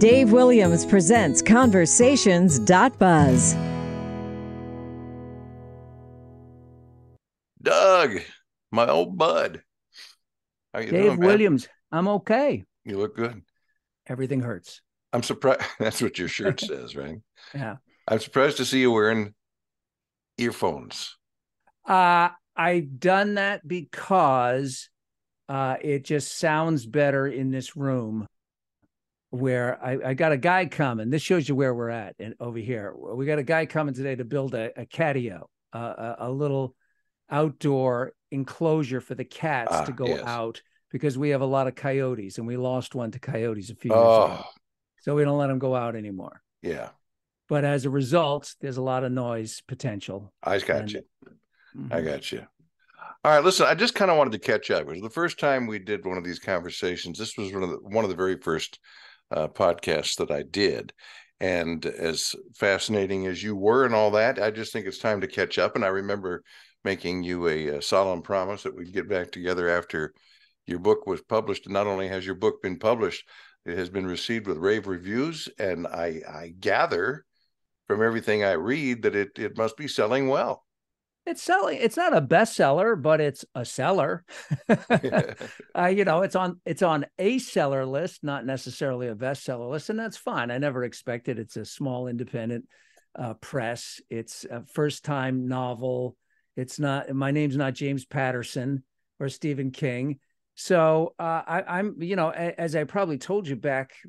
Dave Williams presents Conversations.buzz. Doug, my old bud. How you Dave doing, man? Williams, I'm okay. You look good. Everything hurts. I'm surprised. That's what your shirt says, right? Yeah. I'm surprised to see you wearing earphones. I've done that because it just sounds better in this room where I got a guy coming. This shows you where we're at and over here. We got a guy coming today to build a catio, a little outdoor enclosure for the cats to go Yes. out because we have a lot of coyotes and we lost one to coyotes a few years ago. Oh, So we don't let them go out anymore. yeah. But as a result, there's a lot of noise potential. I got And- you. I got you. All right, listen, I just kind of wanted to catch up. It was the first time we did one of these conversations. This was one of the very first podcasts that I did. And as fascinating as you were and all that, I just think it's time to catch up. And I remember making you a solemn promise that we'd get back together after your book was published. And not only has your book been published, it has been received with rave reviews. And I gather from everything I read that it must be selling well. It's selling. It's not a bestseller, but it's a seller. It's on a seller list, not necessarily a bestseller list, and that's fine. I never expected. It's a small independent press. It's a first-time novel. It's not. My name's not James Patterson or Stephen King. So I'm, as I probably told you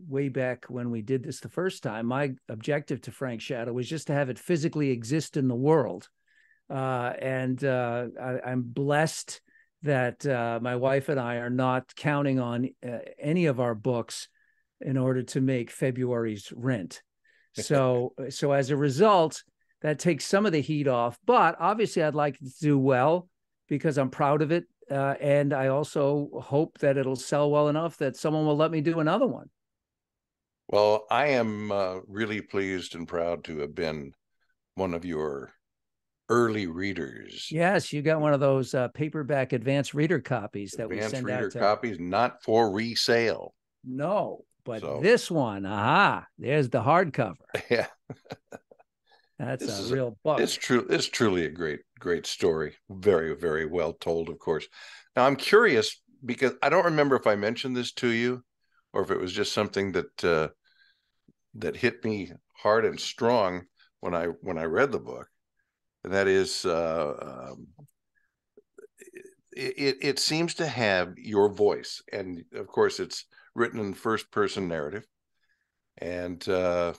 way back when we did this the first time, my objective to Frank Shadow was just to have it physically exist in the world. I'm blessed that my wife and I are not counting on any of our books in order to make February's rent. So as a result, that takes some of the heat off. But obviously, I'd like to do well because I'm proud of it. And I also hope that it'll sell well enough that someone will let me do another one. Well, I am really pleased and proud to have been one of your early readers. Yes, you got one of those paperback advanced reader copies that we send out. Advanced reader copies, not for resale. No, but this one, there's the hardcover. Yeah. That's a real book. It's true. It's truly a great story. Very, very well told, of course. Now, I'm curious because I don't remember if I mentioned this to you or if it was just something that hit me hard and strong when I read the book. And that is, it seems to have your voice, and of course, it's written in first-person narrative, and I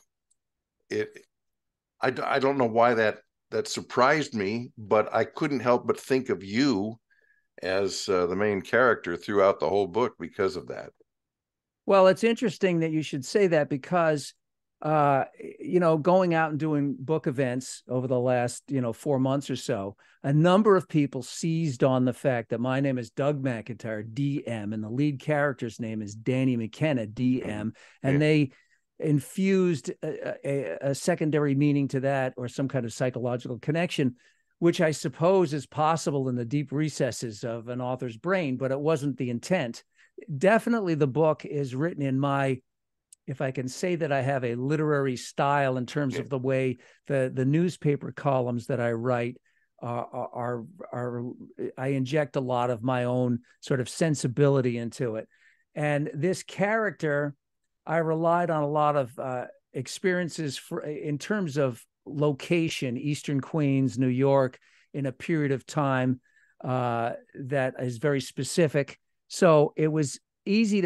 don't know why that surprised me, but I couldn't help but think of you as the main character throughout the whole book because of that. Well, it's interesting that you should say that because going out and doing book events over the last, 4 months or so, a number of people seized on the fact that my name is Doug McIntyre, DM, and the lead character's name is Danny McKenna, DM, and they infused a secondary meaning to that or some kind of psychological connection, which I suppose is possible in the deep recesses of an author's brain, but it wasn't the intent. Definitely the book is written in my, if I can say that I have a literary style in terms of the way the newspaper columns that I write are I inject a lot of my own sort of sensibility into it. And this character, I relied on a lot of experiences in terms of location, Eastern Queens, New York, in a period of time that is very specific. So it was easy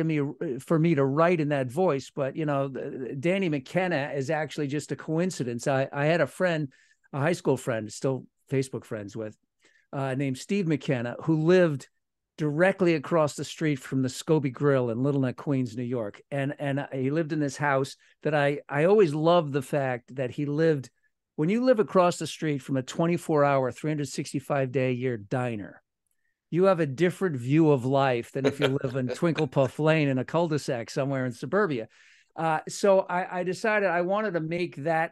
for me to write in that voice, but Danny McKenna is actually just a coincidence. I had a friend, a high school friend, still Facebook friends with, named Steve McKenna, who lived directly across the street from the Scobie Grill in Little Neck, Queens, New York, and he lived in this house that I always loved the fact that he lived. When you live across the street from a 24-hour, 365-day-a-year diner, you have a different view of life than if you live in Twinkle Puff Lane in a cul-de-sac somewhere in suburbia. So I decided I wanted to make that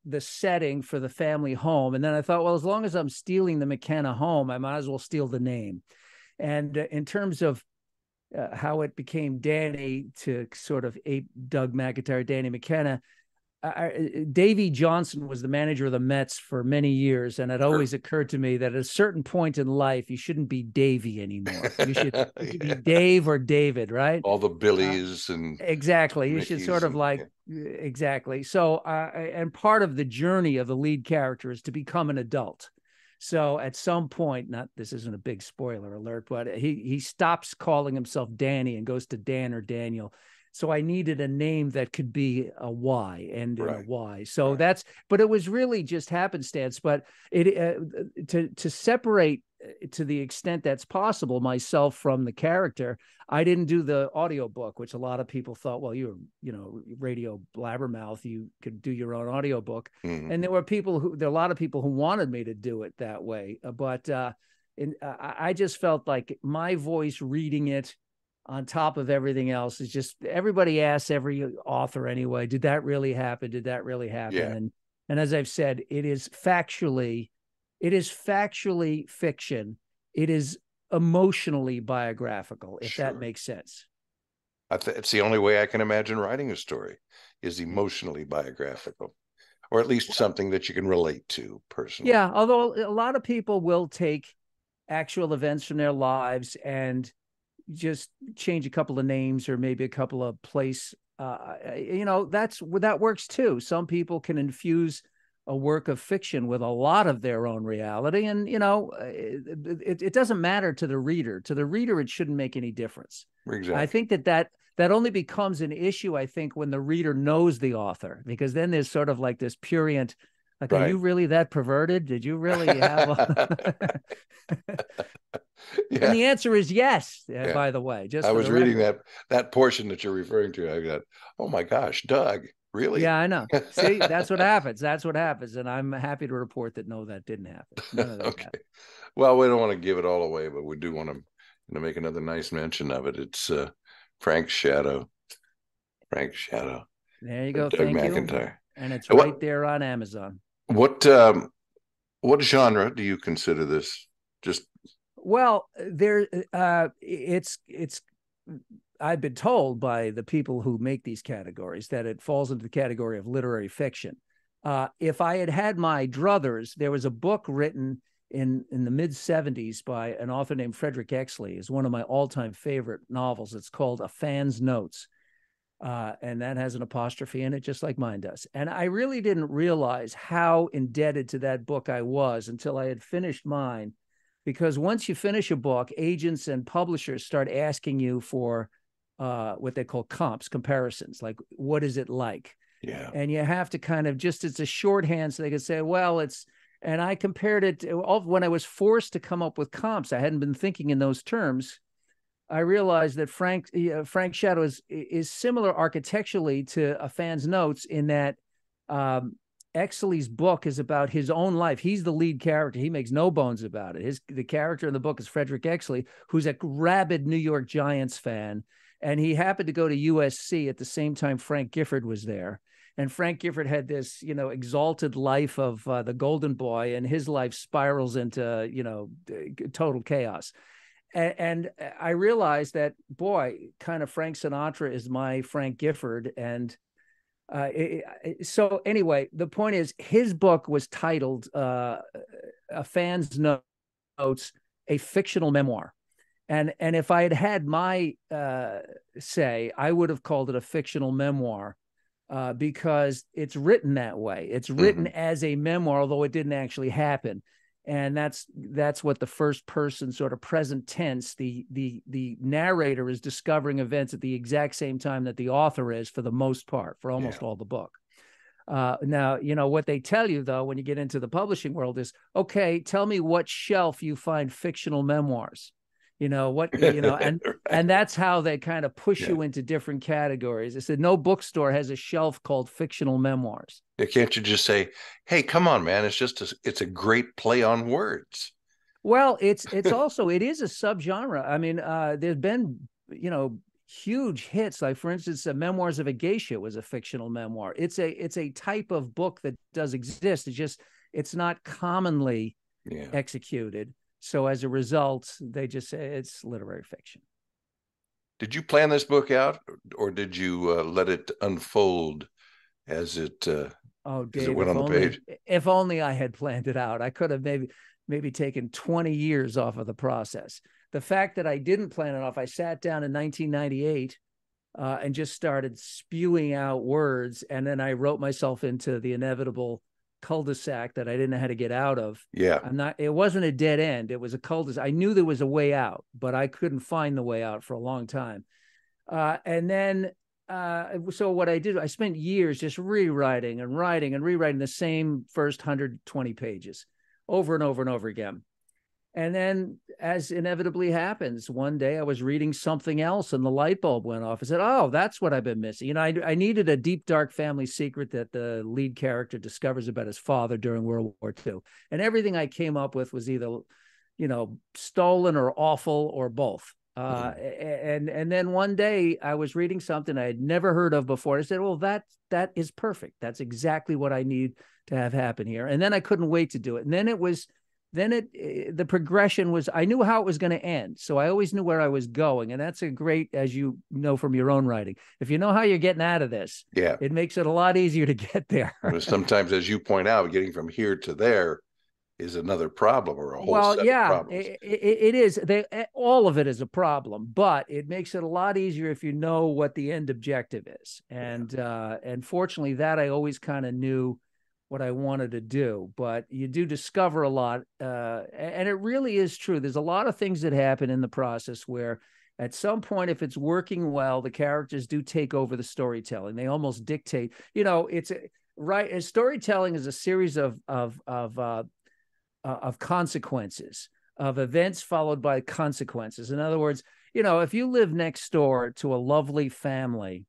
the setting for the family home. And then I thought, well, as long as I'm stealing the McKenna home, I might as well steal the name. And in terms of how it became Danny to sort of ape Doug McIntyre, Danny McKenna. Davey Johnson was the manager of the Mets for many years, and it always occurred to me that at a certain point in life, you shouldn't be Davey anymore. You should be Dave or David, right? All the Billies and exactly. You Mickeys should sort of exactly. So, and part of the journey of the lead character is to become an adult. So at some point, this isn't a big spoiler alert, but he stops calling himself Danny and goes to Dan or Daniel. So I needed a name that could be a Y, and in a Y. So but it was really just happenstance. But to separate to the extent that's possible myself from the character, I didn't do the audiobook, which a lot of people thought, well, you're, radio blabbermouth, you could do your own audiobook. Mm-hmm. And there are a lot of people who wanted me to do it that way. But I just felt like my voice reading it on top of everything else is just, everybody asks every author anyway, did that really happen? Did that really happen? Yeah. And as I've said, it is factually fiction. It is emotionally biographical, if that makes sense. It's the only way I can imagine writing a story, is emotionally biographical, or at least something that you can relate to personally. Yeah, although a lot of people will take actual events from their lives and just change a couple of names or maybe a couple of place. That works too. Some people can infuse a work of fiction with a lot of their own reality, and it doesn't matter to the reader. To the reader, it shouldn't make any difference. Exactly. I think that only becomes an issue, I think, when the reader knows the author, because then there's sort of like this prurient, like, are you really that perverted? Did you really have Yeah. And the answer is yes, by the way. I was reading that portion that you're referring to. I got, oh my gosh, Doug, really? Yeah, I know. See, that's what happens. That's what happens. And I'm happy to report that no, that didn't happen. None of that happened. Well, we don't want to give it all away, but we do want to make another nice mention of it. It's Frank's Shadow. Frank's Shadow. There you go. Doug Thank McIntyre. You. And it's right there on Amazon. What genre do you consider this? Well, I've been told by the people who make these categories that it falls into the category of literary fiction. If I had my druthers, there was a book written in the mid-'70s by an author named Frederick Exley. Is one of my all-time favorite novels. It's called A Fan's Notes. And that has an apostrophe in it, just like mine does. And I really didn't realize how indebted to that book I was until I had finished mine. Because once you finish a book, agents and publishers start asking you for what they call comparisons, like, what is it like? Yeah. And you have to kind of it's a shorthand so they can say, well, and I compared it when I was forced to come up with comps. I hadn't been thinking in those terms. I realized that Frank's Shadow is similar architecturally to A Fan's Notes in that Exley's book is about his own life. He's the lead character. He makes no bones about it. The character in the book is Frederick Exley, who's a rabid New York Giants fan. And he happened to go to USC at the same time Frank Gifford was there. And Frank Gifford had this, exalted life of the Golden Boy, and his life spirals into, total chaos. And I realized that, boy, kind of Frank Sinatra is my Frank Gifford. And so anyway, the point is, his book was titled A Fan's Notes, a fictional memoir. And if I had my say, I would have called it a fictional memoir because it's written that way. It's written as a memoir, although it didn't actually happen. And that's what the first person sort of present tense, the narrator is discovering events at the exact same time that the author is, for the most part, for almost all the book. Now, what they tell you, though, when you get into the publishing world is, okay, tell me what shelf you find fictional memoirs. And that's how they kind of push you into different categories. I said, no bookstore has a shelf called fictional memoirs. Can't you just say, hey, come on, man, it's a great play on words? Well, it's also, it is a subgenre. I mean, there's been, huge hits. Like, for instance, Memoirs of a Geisha was a fictional memoir. It's a type of book that does exist. It's not commonly executed. So as a result, they just say it's literary fiction. Did you plan this book out, or did you let it unfold as it Oh, as it Dave, went on the page? if only I had planned it out. I could have maybe taken 20 years off of the process. The fact that I didn't plan it off, I sat down in 1998 and just started spewing out words, and then I wrote myself into the inevitable cul-de-sac that I didn't know how to get out of. Yeah. It wasn't a dead end. It was a cul-de-sac. I knew there was a way out, but I couldn't find the way out for a long time. And then, so what I did, I spent years just rewriting and writing and rewriting the same first 120 pages over and over and over again. And then, as inevitably happens, one day I was reading something else and the light bulb went off. I said, oh, that's what I've been missing. You know, I needed a deep, dark family secret that the lead character discovers about his father during World War II. And everything I came up with was either, you know, stolen or awful or both. And then one day I was reading something I had never heard of before. I said, well, that is perfect. That's exactly what I need to have happen here. And then I couldn't wait to do it. And then the progression was, I knew how it was going to end. So I always knew where I was going. And that's a great, as you know, from your own writing, if you know how you're getting out of this, yeah, it makes it a lot easier to get there. Sometimes, as you point out, getting from here to there is another problem, or a whole set of problems. It is. All of it is a problem, but it makes it a lot easier if you know what the end objective is. And fortunately, that I always kind of knew what I wanted to do, but you do discover a lot. And it really is true. There's a lot of things that happen in the process where at some point, if it's working well, the characters do take over the storytelling. They almost dictate, you know, right. Storytelling is a series of consequences, of events followed by consequences. In other words, you know, if you live next door to a lovely family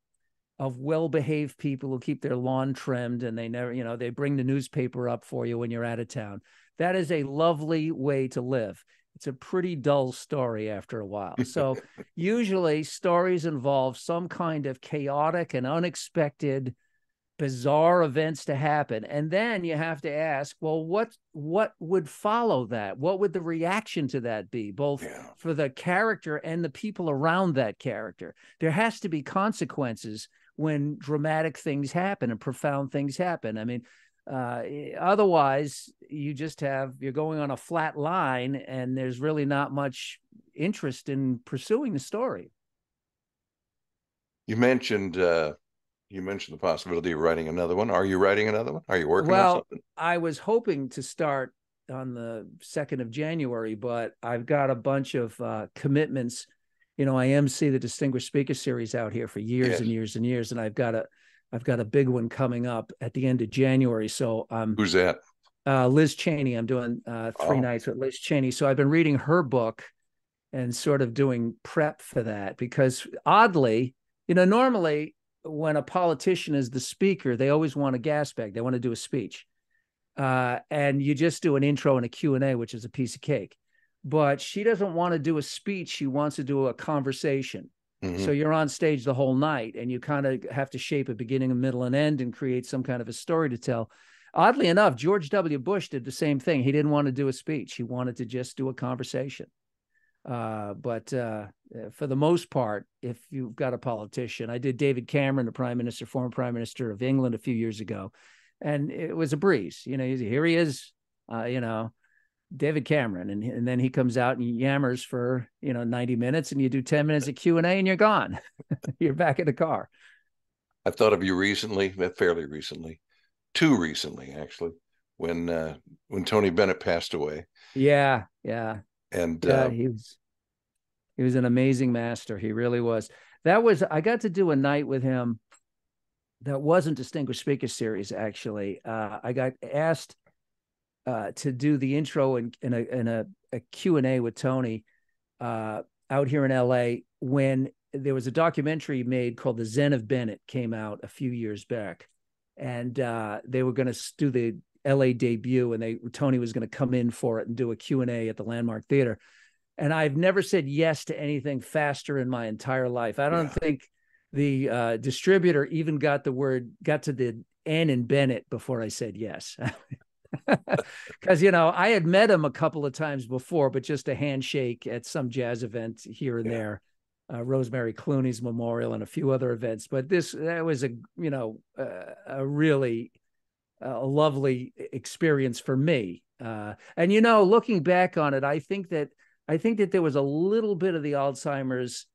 of well-behaved people who keep their lawn trimmed and they never, you know, they bring the newspaper up for you when you're out of town, that is a lovely way to live. It's a pretty dull story after a while. So usually stories involve some kind of chaotic and unexpected bizarre events to happen. And then you have to ask, well, what would follow that? What would the reaction to that be, both for the character and the people around that character? There has to be consequences when dramatic things happen and profound things happen. I mean, otherwise you're going on a flat line and there's really not much interest in pursuing the story. You mentioned the possibility of writing another one. Are you writing another one? Are you working on something? I was hoping to start on the 2nd of January, but I've got a bunch of commitments. You know, I MC the Distinguished Speaker Series out here for years and years and years, and I've got a big one coming up at the end of January. So who's that? Liz Cheney. I'm doing 3 nights with Liz Cheney. So I've been reading her book and sort of doing prep for that, because oddly, you know, normally when a politician is the speaker, they always want a gas bag. They want to do a speech. And you just do an intro and a Q&A, which is a piece of cake. But she doesn't want to do a speech. She wants to do a conversation. Mm-hmm. So you're on stage the whole night and you kind of have to shape a beginning, a middle, and end and create some kind of a story to tell. Oddly enough, George W. Bush did the same thing. He didn't want to do a speech. He wanted to just do a conversation. But for the most part, if you've got a politician, I did David Cameron, the former Prime Minister of England, a few years ago, and it was a breeze. You know, here he is, you know, David Cameron, and then he comes out and yammers for 90 minutes, and you do 10 minutes of Q&A, and you're gone. You're back in the car. I thought of you recently, fairly recently, too recently actually, when Tony Bennett passed away. Yeah. And he was an amazing master. He really was. I got to do a night with him that wasn't Distinguished Speaker Series, actually. I got asked to do the intro in a Q&A with Tony out here in LA when there was a documentary made called The Zen of Bennett, came out a few years back. And they were going to do the LA debut, and Tony was going to come in for it and do a Q&A at the Landmark Theater. And I've never said yes to anything faster in my entire life. I don't think the distributor even got to the N in Bennett before I said yes. Because, I had met him a couple of times before, but just a handshake at some jazz event here and there. Rosemary Clooney's memorial and a few other events. But that was a really lovely experience for me. And looking back on it, I think that there was a little bit of the Alzheimer's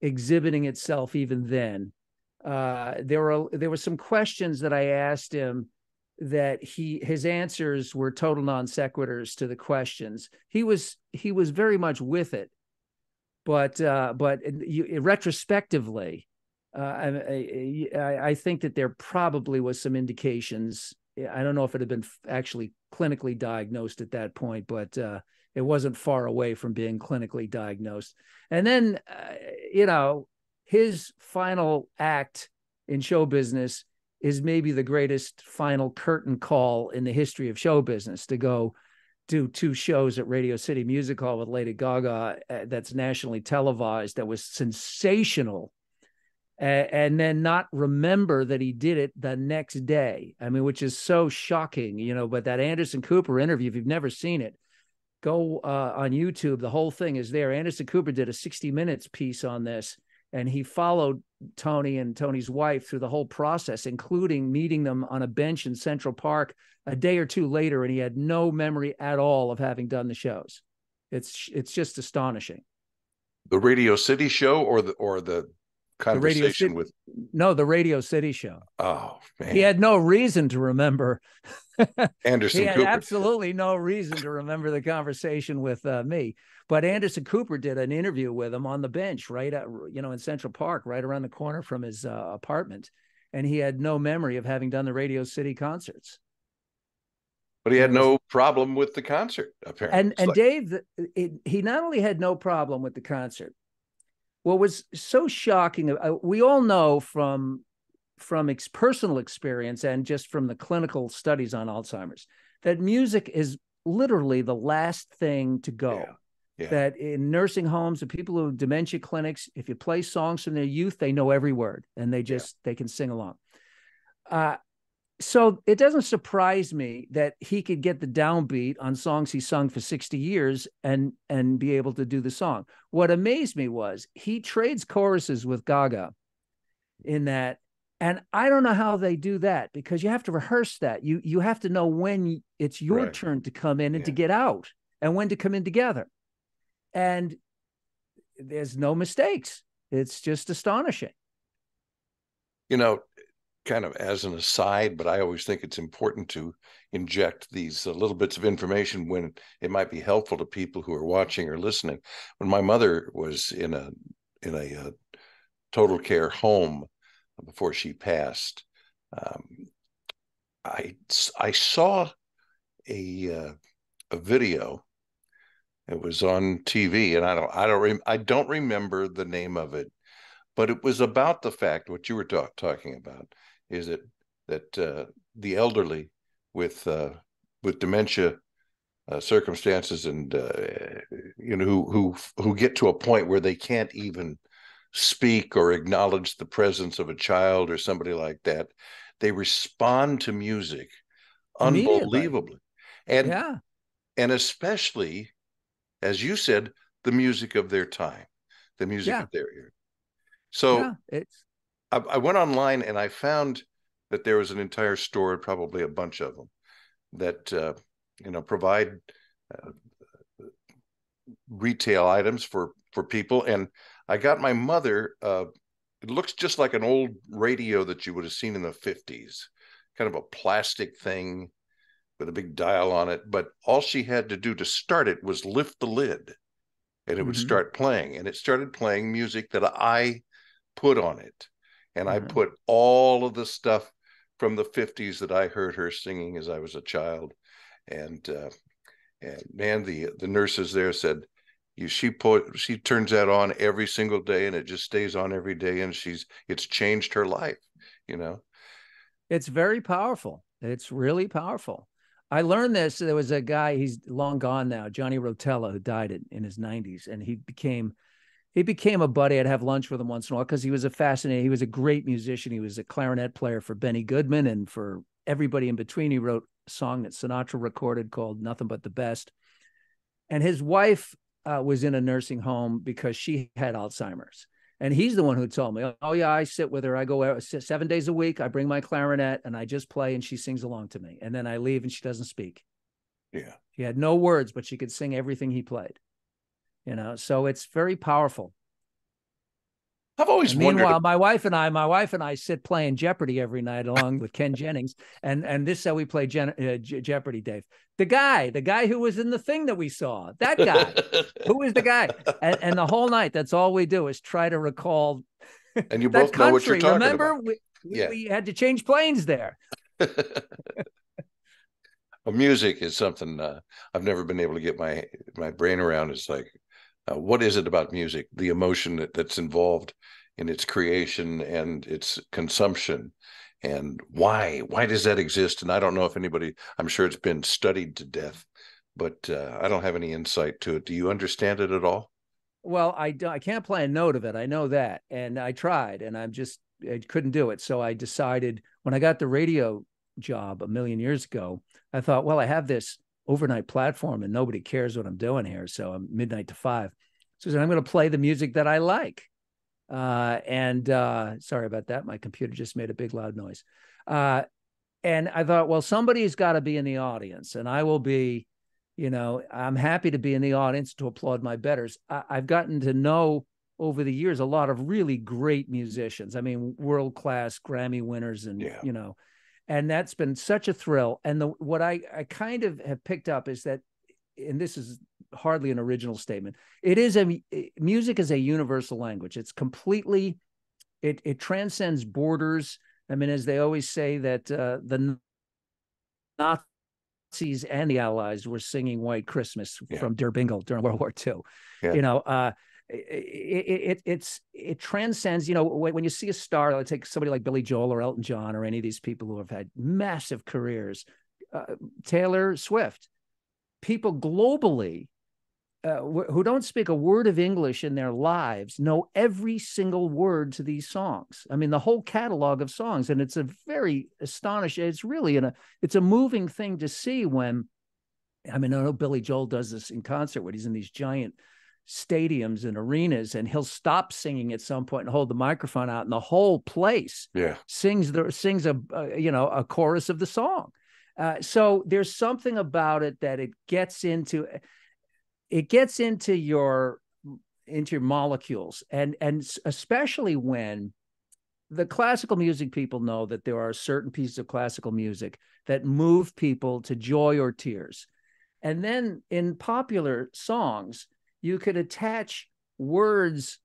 exhibiting itself even then. There were some questions that I asked him that his answers were total non sequiturs to the questions. He was very much with it, but retrospectively, I think that there probably was some indications. I don't know if it had been actually clinically diagnosed at that point, but it wasn't far away from being clinically diagnosed. And then, his final act in show business is maybe the greatest final curtain call in the history of show business, to go do 2 shows at Radio City Music Hall with Lady Gaga that's nationally televised, that was sensational, and then not remember that he did it the next day. I mean, which is so shocking, but that Anderson Cooper interview, if you've never seen it, go on YouTube. The whole thing is there. Anderson Cooper did a 60 Minutes piece on this, and he followed Tony and Tony's wife through the whole process, including meeting them on a bench in Central Park a day or 2 later, and he had no memory at all of having done the shows. It's just astonishing. The Radio City show or the conversation with the Radio City show. Oh man, he had no reason to remember. Anderson He had Cooper absolutely no reason to remember the conversation with me. But Anderson Cooper did an interview with him on the bench, right, in Central Park, right around the corner from his apartment, and he had no memory of having done the Radio City concerts. But he had no problem with the concert, apparently. And Dave, he not only had no problem with the concert. What was so shocking, we all know from personal experience and just from the clinical studies on Alzheimer's, that music is literally the last thing to go. Yeah. That in nursing homes and people who have dementia clinics, if you play songs from their youth, they know every word and they can sing along. So it doesn't surprise me that he could get the downbeat on songs he sung for 60 years and be able to do the song. What amazed me was he trades choruses with Gaga in that. And I don't know how they do that, because you have to rehearse that. You have to know when it's your turn to come in and to get out, and when to come in together. And there's no mistakes. It's just astonishing. Kind of as an aside, but I always think it's important to inject these little bits of information when it might be helpful to people who are watching or listening. When my mother was in a total care home before she passed, I saw a video. It was on TV, and I don't remember the name of it, but it was about the fact what you were talking about, is that the elderly with dementia circumstances and who get to a point where they can't even speak or acknowledge the presence of a child or somebody like that, they respond to music unbelievably. And especially, as you said, the music of their time, the music of their era. So I went online and I found that there was an entire store, probably a bunch of them, that provide retail items for people. And I got my mother, it looks just like an old radio that you would have seen in the 50s, kind of a plastic thing with a big dial on it. But all she had to do to start it was lift the lid and it would start playing. And it started playing music that I put on it. And I put all of the stuff from the 50s that I heard her singing as I was a child. And man, the nurses there said, she turns that on every single day and it just stays on every day. And it's changed her life, It's very powerful. It's really powerful. I learned this. There was a guy, he's long gone now, Johnny Rotella, who died in his 90s. And he became a buddy. I'd have lunch with him once in a while because he was he was a great musician. He was a clarinet player for Benny Goodman and for everybody in between. He wrote a song that Sinatra recorded called Nothing But the Best. And his wife was in a nursing home because she had Alzheimer's. And he's the one who told me, oh, yeah, I sit with her. I go 7 days a week. I bring my clarinet and I just play and she sings along to me. And then I leave and she doesn't speak. Yeah. She had no words, but she could sing everything he played. You know, so it's very powerful. I've always wondered. Meanwhile, my wife and I sit playing Jeopardy every night along with Ken Jennings, and this is how we play Jeopardy, Dave. The guy who was in the thing that we saw, that guy, who is the guy? And the whole night, that's all we do is try to recall. And you both know what you're talking remember? about. We had to change planes there. Well, music is something I've never been able to get my brain around. It's like, what is it about music? The emotion that's involved in its creation and its consumption, and why does that exist? And I don't know if anybody. I'm sure it's been studied to death, but I don't have any insight to it. Do you understand it at all? Well, I can't play a note of it. I know that, and I tried, and I couldn't do it. So I decided when I got the radio job a million years ago, I thought, well, I have this overnight platform and nobody cares what I'm doing here. So I'm midnight to 5. So I'm going to play the music that I like. Sorry about that. My computer just made a big loud noise. And I thought, well, somebody's got to be in the audience and I will be, I'm happy to be in the audience to applaud my betters. I've gotten to know over the years a lot of really great musicians. I mean, world-class Grammy winners and, and that's been such a thrill. And what I kind of have picked up is that, and this is hardly an original statement, music is a universal language. It's completely, it transcends borders. I mean, as they always say that the Nazis and the Allies were singing White Christmas from Der Bingle during World War II. Yeah. It transcends, when you see a star, let's take somebody like Billy Joel or Elton John or any of these people who have had massive careers, Taylor Swift, people globally who don't speak a word of English in their lives know every single word to these songs. I mean, the whole catalog of songs, and it's a very astonishing, it's really it's a moving thing to see when, I mean, I know Billy Joel does this in concert when he's in these giant stadiums and arenas, and he'll stop singing at some point and hold the microphone out, and the whole place sings a chorus of the song. So there's something about it that it gets into your molecules, and especially when the classical music people know that there are certain pieces of classical music that move people to joy or tears. And then in popular songs, you could attach words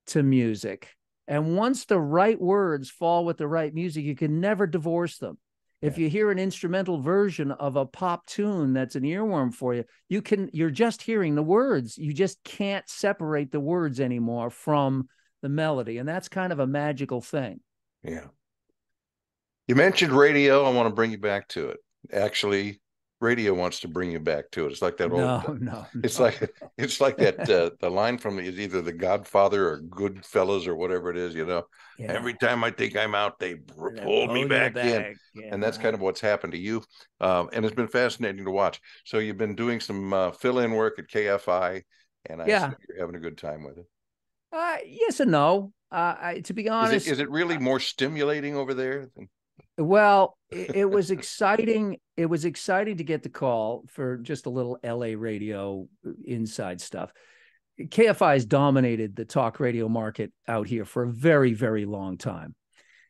to music. And once the right words fall with the right music, you can never divorce them. If you hear an instrumental version of a pop tune that's an earworm for you, you're just hearing the words. You just can't separate the words anymore from the melody. And that's kind of a magical thing. Yeah. You mentioned radio. I want to bring you back to it. Actually, radio wants to bring you back to it. It's like that old. It's like that the line from is either The Godfather or Goodfellas or whatever it is. Every time I think I'm out, they pull me back in, and that's kind of what's happened to you. And it's been fascinating to watch. So you've been doing some fill-in work at KFI, and I assume you're having a good time with it. Yes and no. To be honest, is it really more stimulating over there? Well, it was exciting. It was exciting to get the call for just a little LA radio inside stuff. KFI has dominated the talk radio market out here for a very, very long time.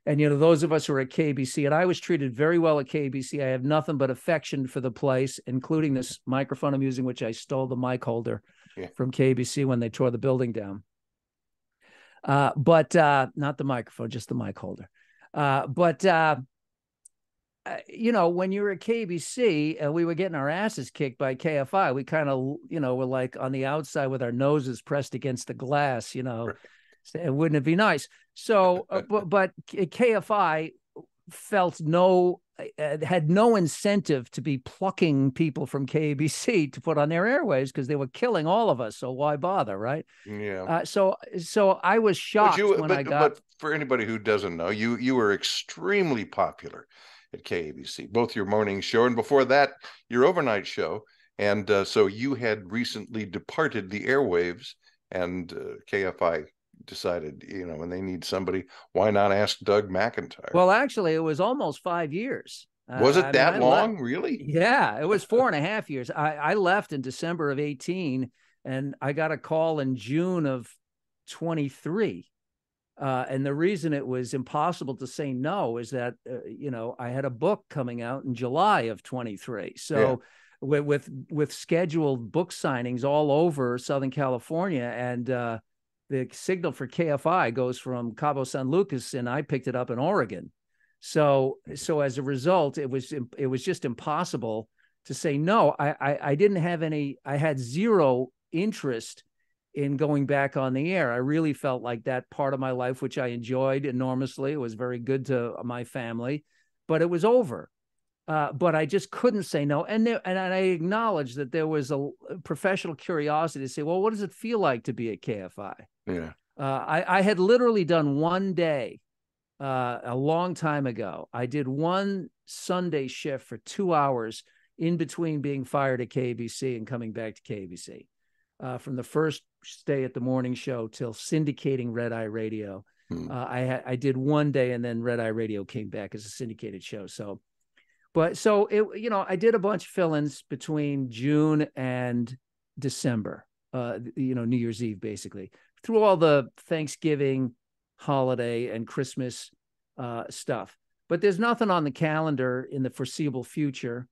And, those of us who are at KABC, and I was treated very well at KABC. I have nothing but affection for the place, including this microphone I'm using, which I stole the mic holder from KABC when they tore the building down. But not the microphone, just the mic holder. When you were at KBC and we were getting our asses kicked by KFI, we kind of, were like on the outside with our noses pressed against the glass, right. Wouldn't it be nice? So, but KFI had no incentive to be plucking people from KBC to put on their airwaves because they were killing all of us. So why bother, right? Yeah. So I was shocked But for anybody who doesn't know, you were extremely popular at KABC, both your morning show and before that, your overnight show. And so you had recently departed the airwaves, and KFI decided, when they need somebody, why not ask Doug McIntyre? Well, actually, it was almost 5 years. Was it that I long, really? Yeah, it was 4.5 years. I left in December of 18, and I got a call in June of 23. And the reason it was impossible to say no is that, I had a book coming out in July of 23. So with scheduled book signings all over Southern California, and the signal for KFI goes from Cabo San Lucas, and I picked it up in Oregon. So as a result, it was just impossible to say no. I didn't have any. I had zero interest in going back on the air. I really felt like that part of my life, which I enjoyed enormously, it was very good to my family, but it was over. But I just couldn't say no. And I acknowledged that there was a professional curiosity to say, well, what does it feel like to be at KFI? Yeah. I had literally done one day a long time ago. I did one Sunday shift for 2 hours in between being fired at KABC and coming back to KABC. From the first stay at the morning show till syndicating Red Eye Radio. I did one day, and then Red Eye Radio came back as a syndicated show. I did a bunch of fill-ins between June and December, New Year's Eve, basically, through all the Thanksgiving holiday and Christmas stuff. But there's nothing on the calendar in the foreseeable future.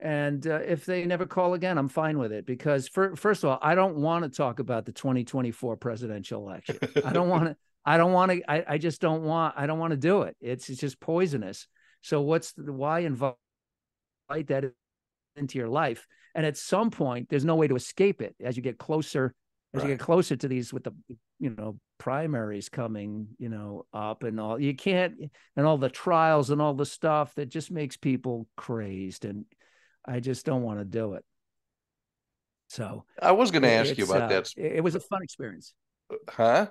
And if they never call again, I'm fine with it, because first of all, I don't want to talk about the 2024 presidential election. I don't want to. I don't want to do it. It's just poisonous. So why invite that into your life? And at some point, there's no way to escape it as you get closer. As you get closer to these, with the primaries coming up and all, you can't, and all the trials and all the stuff that just makes people crazed, and I just don't want to do it. So I was going to ask you about that. It was a fun experience. Huh?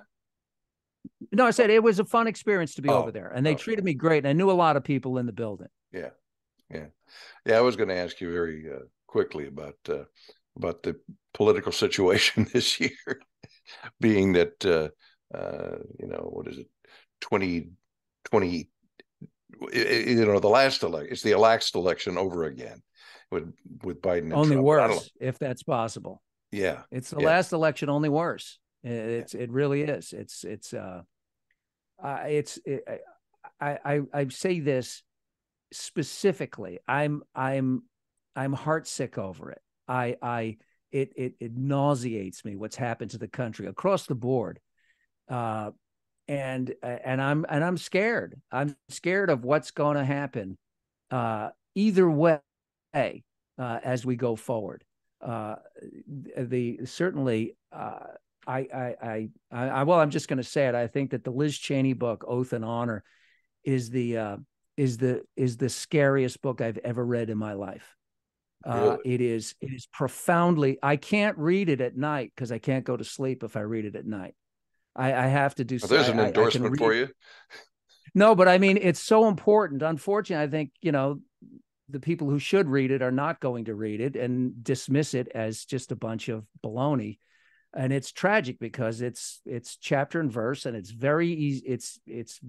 No, I said it was a fun experience to be over there, and they treated me great. And I knew a lot of people in the building. Yeah. I was going to ask you very quickly about the political situation this year, being that what is it, 2020? The last election. It's the last election over again with Biden and only Trump. Worse, if that's possible. Yeah, it's the last election, only worse. It really is. I say this specifically. I'm heartsick over it. It nauseates me what's happened to the country across the board, and I'm scared. I'm scared of what's going to happen either way as we go forward. I'm just going to say it. I think that the Liz Cheney book, Oath and Honor, is the scariest book I've ever read in my life. Really? It is profoundly. I can't read it at night because I can't go to sleep if I read it at night. I have to do. Well, there's an endorsement for you. No, but I mean, it's so important. Unfortunately, I think the people who should read it are not going to read it and dismiss it as just a bunch of baloney. And it's tragic because it's chapter and verse, and it's very easy. It's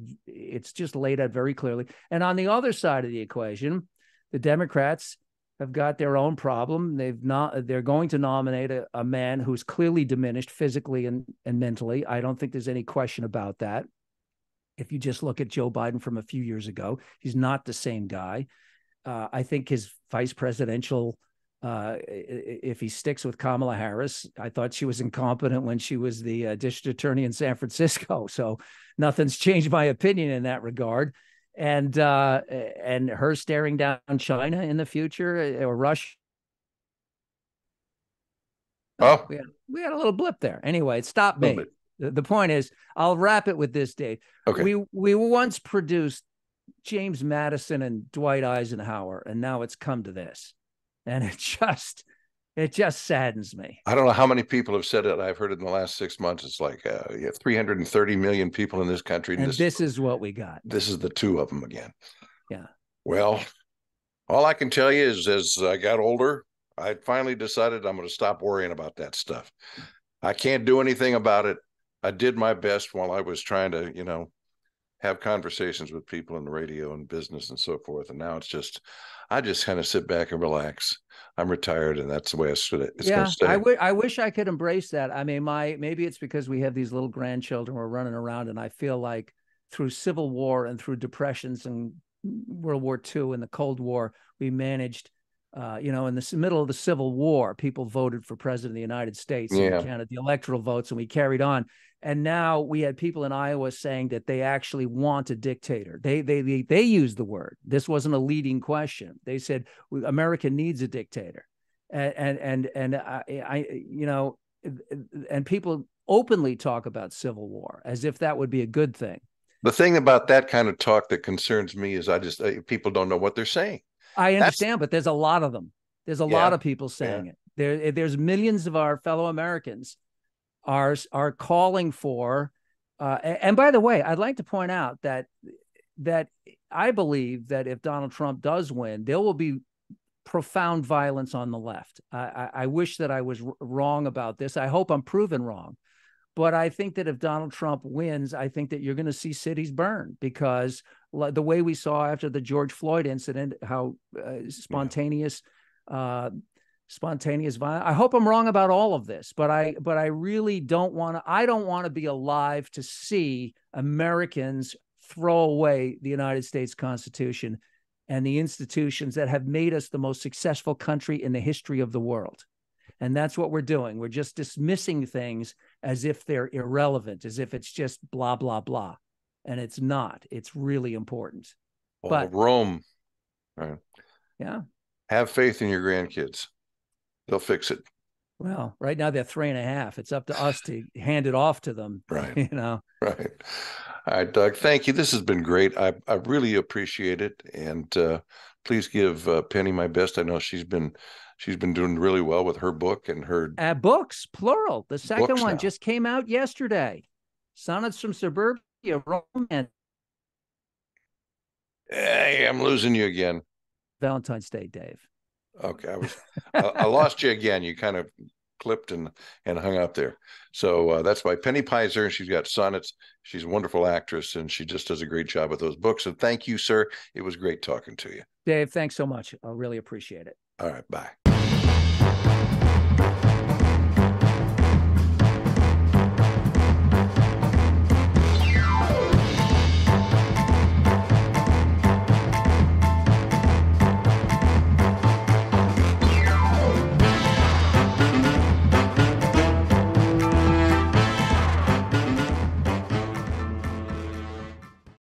just laid out very clearly. And on the other side of the equation, the Democrats have got their own problem. They're going to nominate a man who's clearly diminished physically and mentally. I don't think there's any question about that. If you just look at Joe Biden from a few years ago, he's not the same guy. I think his vice presidential, if he sticks with Kamala Harris, I thought she was incompetent when she was the district attorney in San Francisco. So nothing's changed my opinion in that regard. And her staring down China in the future, or Russia. Oh, we had a little blip there. Anyway, it stopped me. The point is, I'll wrap it with this, Dave. Okay. We once produced James Madison and Dwight Eisenhower, and now it's come to this, and it just saddens me. I don't know how many people have said it. I've heard it in the last 6 months. It's like you have 330 million people in this country, and this is what we got. This is the two of them again. Yeah. Well, all I can tell you is, as I got older, I finally decided I'm going to stop worrying about that stuff. I can't do anything about it. I did my best while I was trying to, you know, have conversations with people in the radio and business and so forth. And now it's just, I just kind of sit back and relax. I'm retired, and that's the way it's going to stay. I wish I could embrace that. I mean, maybe it's because we have these little grandchildren we're running around, and I feel like through Civil War and through depressions and World War II and the Cold War, we managed, you know, in the middle of the Civil War, people voted for president of the United States, and we counted the electoral votes, and we carried on. And now we had people in Iowa saying that they actually want a dictator. They used the word. This wasn't a leading question. They said America needs a dictator, and I you know, and people openly talk about civil war as if that would be a good thing. The thing about that kind of talk that concerns me is people don't know what they're saying. I understand, but there's a lot of them. There's a lot of people saying it. There's millions of our fellow Americans are calling for. And by the way, I'd like to point out that I believe that if Donald Trump does win, there will be profound violence on the left. I wish that I was wrong about this. I hope I'm proven wrong. But I think that if Donald Trump wins, I think that you're going to see cities burn, because the way we saw after the George Floyd incident, how spontaneous violence. I hope I'm wrong about all of this, but I really don't want to. I don't want to be alive to see Americans throw away the United States Constitution and the institutions that have made us the most successful country in the history of the world. And that's what we're doing. We're just dismissing things as if they're irrelevant, as if it's just blah, blah, blah. And it's not. It's really important. Well, but Rome, right? Yeah. Have faith in your grandkids. They'll fix it. Well, right now they're 3.5. It's up to us to hand it off to them. Right. You know. Right. All right, Doug. Thank you. This has been great. I really appreciate it. And please give Penny my best. I know she's been doing really well with her book and her books, plural. The second one now just came out yesterday. Sonnets from Suburbia, Romance. Hey, I'm losing you again. Valentine's Day, Dave. Okay, I lost you again. You kind of clipped and hung up there. So that's by Penny Pizer. She's got sonnets. She's a wonderful actress, and she just does a great job with those books. And thank you, sir. It was great talking to you. Dave, thanks so much. I really appreciate it. All right, bye.